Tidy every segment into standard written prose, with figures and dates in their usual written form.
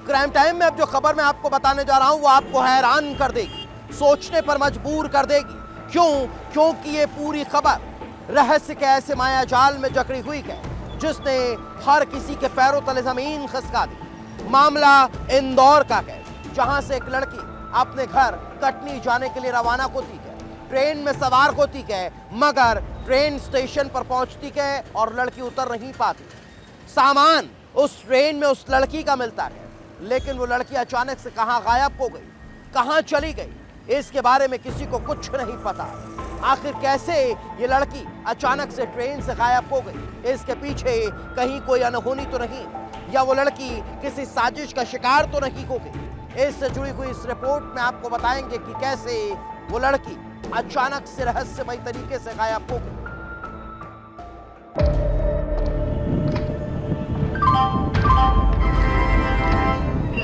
Crime time में अब जो खबर मैं आपको बताने जा रहा हूं वो आपको हैरान कर देगी, सोचने पर मजबूर कर देगी। क्यों? क्योंकि ये पूरी खबर रहस्य के ऐसे माया जाल में जकड़ी हुई है जिसने हर किसी के पैरों तले जमीन खिसका दी। मामला इंदौर का है, जहां से एक लड़की अपने घर कटनी जाने के लिए रवाना होती है। ट्रेन में सवार होती है, मगर ट्रेन स्टेशन पर पहुंचती है और लड़की उतर नहीं पाती। सामान उस ट्रेन में उस लड़की का मिलता है, लेकिन वो लड़की अचानक से कहां गायब हो गई, कहां चली गई, इसके बारे में किसी को कुछ नहीं पता। आखिर कैसे ये लड़की अचानक से ट्रेन से गायब हो गई, इसके पीछे कहीं कोई अनहोनी तो नहीं, या वो लड़की किसी साजिश का शिकार तो नहीं हो गई। इससे जुड़ी हुई इस रिपोर्ट में आपको बताएंगे कि कैसे वो लड़की अचानक से रहस्यमय तरीके से गायब हो गई।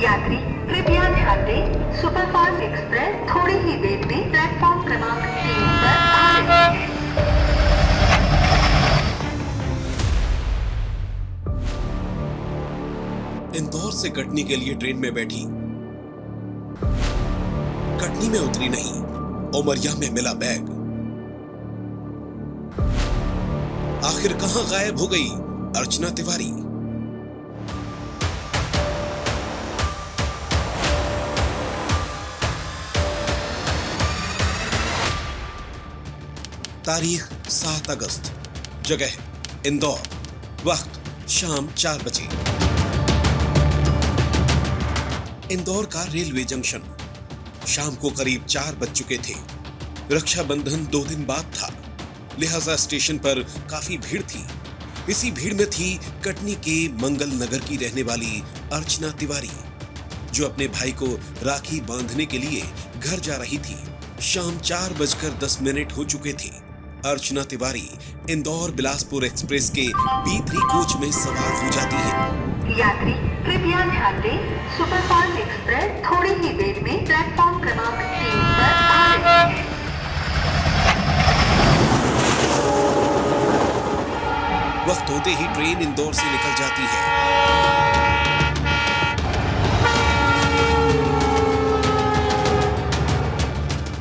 यात्री कृपया ध्यान दें, सुपरफास्ट एक्सप्रेस थोड़ी ही देर में प्लेटफॉर्म क्रमांक 3 पर आ रही है। इंदौर से कटनी के लिए ट्रेन में बैठी, कटनी में उतरी नहीं, उमरिया में मिला बैग। आखिर कहां गायब हो गई अर्चना तिवारी? तारीख 7 अगस्त, जगह इंदौर, वक्त शाम 4 बजे। इंदौर का रेलवे जंक्शन। शाम को करीब 4 बज चुके थे। रक्षाबंधन 2 दिन बाद था, लिहाजा स्टेशन पर काफी भीड़ थी। इसी भीड़ में थी कटनी के मंगल नगर की रहने वाली अर्चना तिवारी, जो अपने भाई को राखी बांधने के लिए घर जा रही थी। शाम 4:10 हो चुके थे। अर्चना तिवारी इंदौर बिलासपुर एक्सप्रेस के B3 कोच में सवार हो जाती है। यात्री कृपया ध्यान दें, सुपरफास्ट एक्सप्रेस थोड़ी ही देर में प्लेटफॉर्म क्रमांक 3 पर आ रही है। वक्त होते ही ट्रेन इंदौर से निकल जाती है।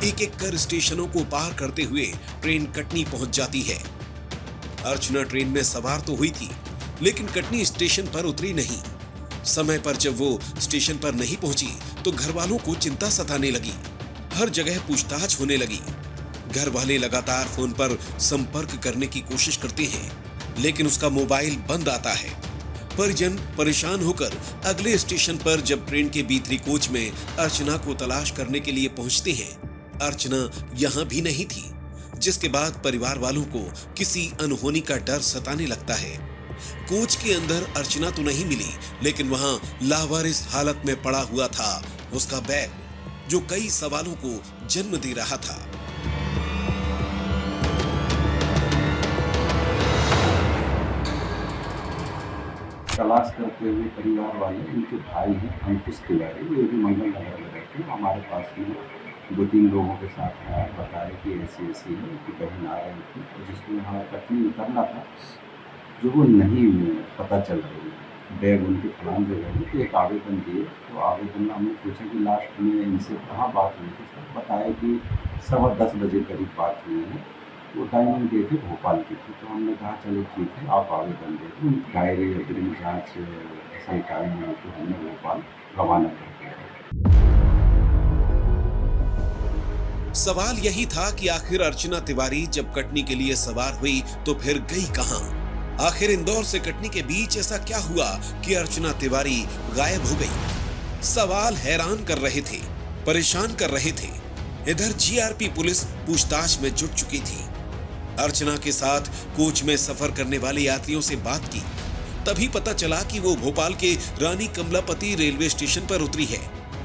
एक एक कर स्टेशनों को पार करते हुए ट्रेन कटनी पहुंच जाती है। अर्चना ट्रेन में सवार तो हुई थी, लेकिन कटनी स्टेशन पर उतरी नहीं। समय पर जब वो स्टेशन पर नहीं पहुंची तो घर वालों को चिंता सताने लगी। हर जगह पूछताछ होने लगी। घर वाले लगातार फोन पर संपर्क करने की कोशिश करते हैं, लेकिन उसका मोबाइल बंद आता है। परिजन परेशान होकर अगले स्टेशन पर जब ट्रेन के B3 कोच में अर्चना को तलाश करने के लिए पहुंचते हैं, अर्चना यहां भी नहीं थी, जिसके बाद परिवार वालों को किसी अनहोनी का डर सताने लगता है। कोच के अंदर अर्चना तो नहीं मिली, लेकिन वहां लावारिस हालत में पड़ा हुआ था उसका बैग, जो कई सवालों को जन्म दे रहा था। तलाश करते हुए परिवार वाले, उनके भाई हैं अंकुश तिवारी, ये भी मंगल नगर में रहते हैं। हमारे पास में 2-3 लोगों के साथ आया, बताया कि ऐसी है कि बहन आ रही थी, जिसमें वहाँ कटनी उतरना था, जो वो नहीं पता चल रही। बैग उनके फलान जगह में, तो एक आवेदन दिए। तो आवेदन में हमने पूछा कि लास्ट में इनसे कहाँ बात हुई थी, सब बताया कि 10:15 बजे करीब बात हुई है। वो टाइमिंग दिए थे भोपाल की थी। तो हमने कहा चलो ठीक है, आप आवेदन दे दो। डायरी अग्रिम जाँच सही टाइम में तो हमने भोपाल रवाना कर दिया। सवाल यही था कि आखिर अर्चना तिवारी जब कटनी के लिए सवार हुई तो फिर गई कहां? आखिर इंदौर से कटनी के बीच ऐसा क्या हुआ कि अर्चना तिवारी गायब हो गई? सवाल हैरान कर रहे थे, परेशान कर रहे थे। इधर GRP पुलिस पूछताछ में जुट चुकी थी। अर्चना के साथ कोच में सफर करने वाले यात्रियों से बात की, तभी पता चला कि वो भोपाल के रानी कमलापति रेलवे स्टेशन पर उतरी है।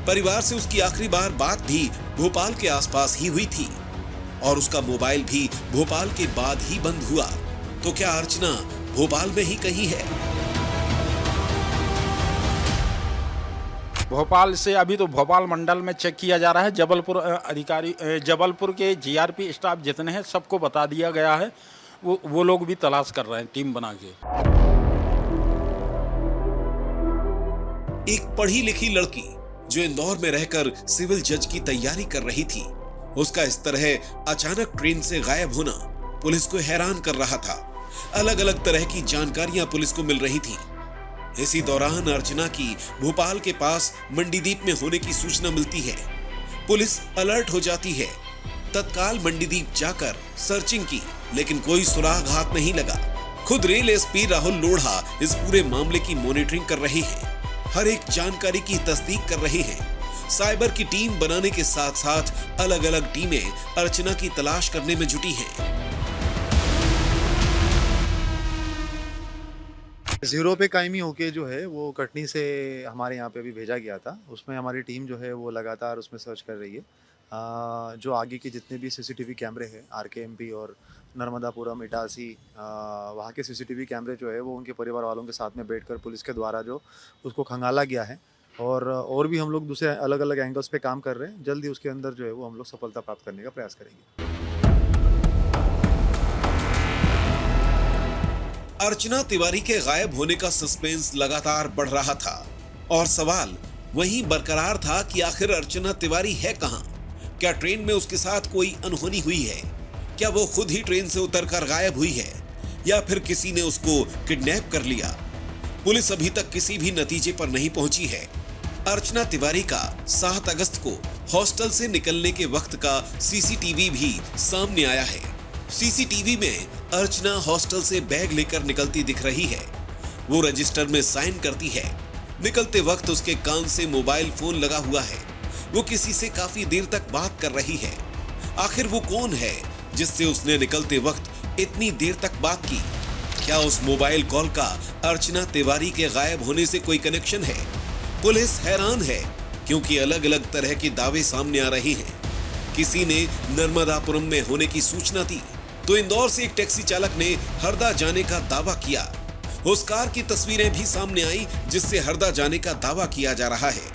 परिवार से उसकी आखिरी बार बात भी भोपाल के आसपास ही हुई थी और उसका मोबाइल भी भोपाल के बाद ही बंद हुआ। तो क्या अर्चना भोपाल में ही कहीं है? भोपाल से अभी तो भोपाल मंडल में चेक किया जा रहा है। जबलपुर अधिकारी, जबलपुर के GRP स्टाफ जितने हैं सबको बता दिया गया है। वो लोग भी तलाश कर रहे हैं टीम बना के। एक पढ़ी लिखी लड़की जो इंदौर में रहकर सिविल जज की तैयारी कर रही थी, उसका इस तरह अचानक ट्रेन से गायब होना पुलिस को हैरान कर रहा था। अलग अलग तरह की जानकारियां पुलिस को मिल रही थी। इसी दौरान अर्चना की भोपाल के पास मंडीदीप में होने की सूचना मिलती है। पुलिस अलर्ट हो जाती है। तत्काल मंडीदीप जाकर सर्चिंग की, लेकिन कोई सुराग हाथ नहीं लगा। खुद रेल एसपी राहुल लोढ़ा इस पूरे मामले की मॉनिटरिंग कर रहे हैं, हर एक जानकारी की तस्दीक कर रहे हैं। साइबर की टीम बनाने के साथ साथ अलग अलग टीमें अर्चना की तलाश करने में जुटी हैं। जीरो पे कायमी होके जो है वो कटनी से हमारे यहाँ पे अभी भेजा गया था। उसमें हमारी टीम जो है वो लगातार उसमें सर्च कर रही है। जो आगे के जितने भी सीसीटीवी कैमरे हैं RKMP और नर्मदापुरम, इटासी, वहाँ के सीसीटीवी कैमरे जो है वो उनके परिवार वालों के साथ में बैठकर पुलिस के द्वारा जो उसको खंगाला गया है। और भी हम लोग दूसरे अलग अलग एंगल्स पे काम कर रहे हैं। जल्दी उसके अंदर जो है वो हम लोग सफलता प्राप्त करने का प्रयास करेंगे। अर्चना तिवारी के गायब होने का सस्पेंस लगातार बढ़ रहा था और सवाल वहीं बरकरार था कि आखिर अर्चना तिवारी है कहां? क्या ट्रेन में उसके साथ कोई अनहोनी हुई है? क्या वो खुद ही ट्रेन से उतरकर गायब हुई है या फिर किसी ने उसको किडनैप कर लिया? पुलिस अभी तक किसी भी नतीजे पर नहीं पहुंची है। अर्चना तिवारी का 7 अगस्त को हॉस्टल से निकलने के वक्त का सीसीटीवी भी सामने आया है। सीसीटीवी में अर्चना हॉस्टल से बैग लेकर निकलती दिख रही है। वो रजिस्टर में साइन करती है। निकलते वक्त उसके कान से मोबाइल फोन लगा हुआ है। वो किसी से काफी देर तक बात कर रही है। आखिर वो कौन है जिससे उसने निकलते वक्त इतनी देर तक बात की? क्या उस मोबाइल कॉल का अर्चना तिवारी के गायब होने से कोई कनेक्शन है? पुलिस हैरान है क्योंकि अलग अलग तरह के दावे सामने आ रहे हैं। किसी ने नर्मदापुरम में होने की सूचना दी तो इंदौर से एक टैक्सी चालक ने हरदा जाने का दावा किया। उस कार की तस्वीरें भी सामने आई जिससे हरदा जाने का दावा किया जा रहा है।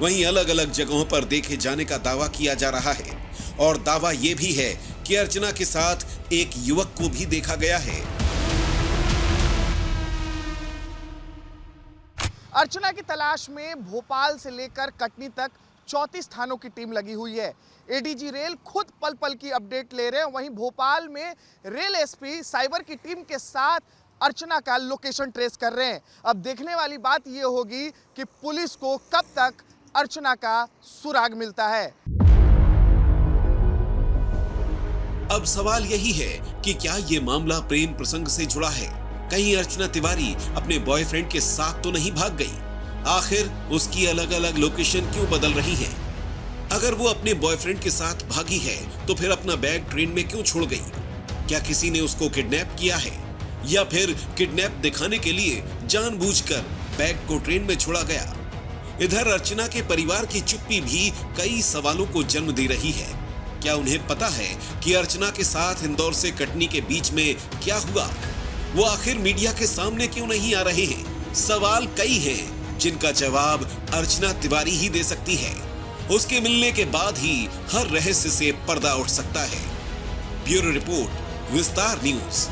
वहीं अलग अलग जगहों पर देखे जाने का दावा किया जा रहा है और दावा यह भी है कि अर्चना के साथ एक युवक को भी देखा गया है। अर्चना की तलाश में भोपाल से लेकर कटनी तक 34 थानों की टीम लगी हुई है। एडीजी रेल खुद पल पल की अपडेट ले रहे हैं। वहीं भोपाल में रेल एसपी साइबर की टीम के साथ अर्चना का लोकेशन ट्रेस कर रहे हैं। अब देखने वाली बात यह होगी कि पुलिस को कब तक अर्चना का सुराग मिलता है। अब सवाल यही है कि क्या ये मामला प्रेम प्रसंग से जुड़ा है? कहीं अर्चना तिवारी अपने बॉयफ्रेंड के साथ तो नहीं भाग गई? आखिर उसकी अलग अलग लोकेशन क्यों बदल रही है? अगर वो अपने बॉयफ्रेंड के साथ भागी है तो फिर अपना बैग ट्रेन में क्यों छोड़ गई? क्या किसी ने उसको किडनैप किया है या फिर किडनैप दिखाने के लिए जानबूझकर बैग को ट्रेन में छोड़ा गया? इधर अर्चना के परिवार की चुप्पी भी कई सवालों को जन्म दे रही है। क्या उन्हें पता है कि अर्चना के साथ इंदौर से कटनी के बीच में क्या हुआ? वो आखिर मीडिया के सामने क्यों नहीं आ रहे हैं? सवाल कई हैं जिनका जवाब अर्चना तिवारी ही दे सकती है। उसके मिलने के बाद ही हर रहस्य से पर्दा उठ सकता है। ब्यूरो रिपोर्ट, विस्तार न्यूज।